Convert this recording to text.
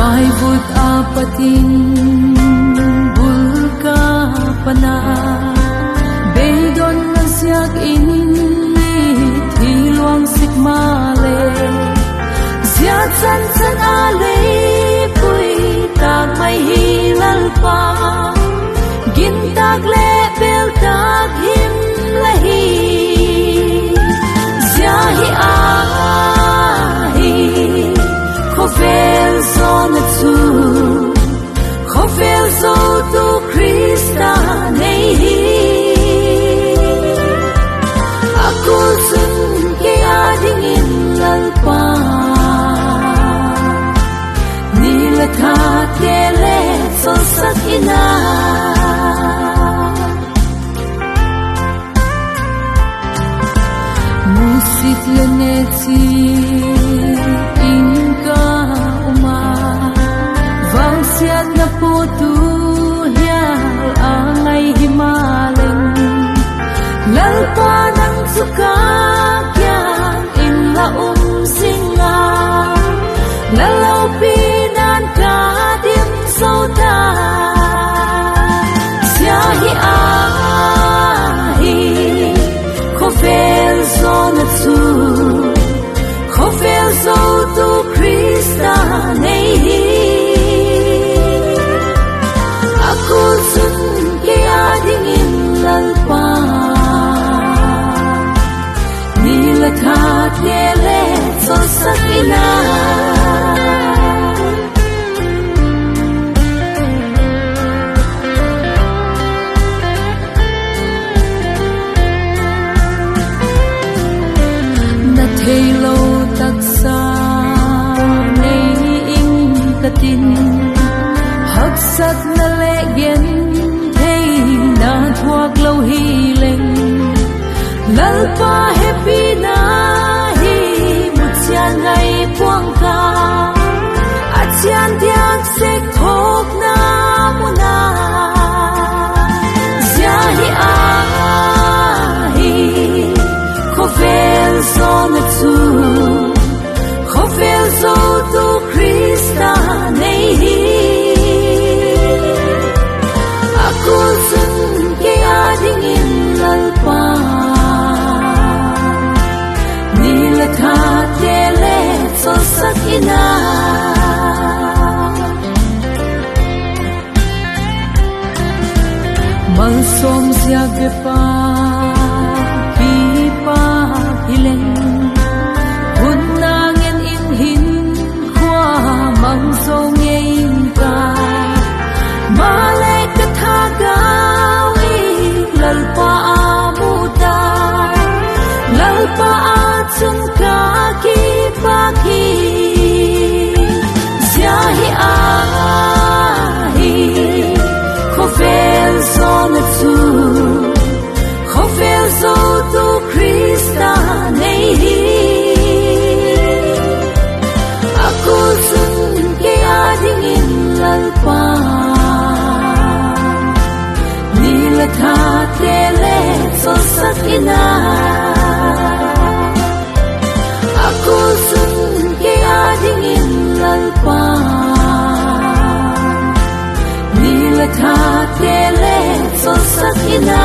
Ai vut apatin bulka pana Beidon na siyak init Hiluang sikmale Siyak san alay Puy tag may hilal pa Gintag lebel tag himlahi Siyahi ahi Khofel zona tu Khofel zo tu Krista nehi Aku sun ke ading in lalpa Nila tatele so sakina Musit leneti Siat na putu hiyal angay himaling Lalpa ng sukakyan inlaum singa Lalaw pinan kadim sauda Siyahi ahi Khofel zona tu Khofel zo tu Krista nehi Aku sun ke ading in lalpa Nila tatele so sakina Na thelo taksa nei ing katin Hagsat na legen Hey na thuak lâu hi leng Lalpa happy na hi Một chian ngày quang ca At chian diak se thok na muna Ziahi ahi Khofel zona tu Khofel zo tu Krista nehi Aku sun ke ading in lalpa Nila tatele so sakina Malsom siya pa Hipa hileng Hunangin inhin Kwa mangso ngayon ka Malay katagawi Lalpa amuda Lalpa atsun kaki paki Ziyahi ahi Khofel zona tu Khofel zo tu Krista nehi Aku sun ke ading in lalpa Nila tatele so sakina Aku sun ke ading in lalpa Nila tatele so sakina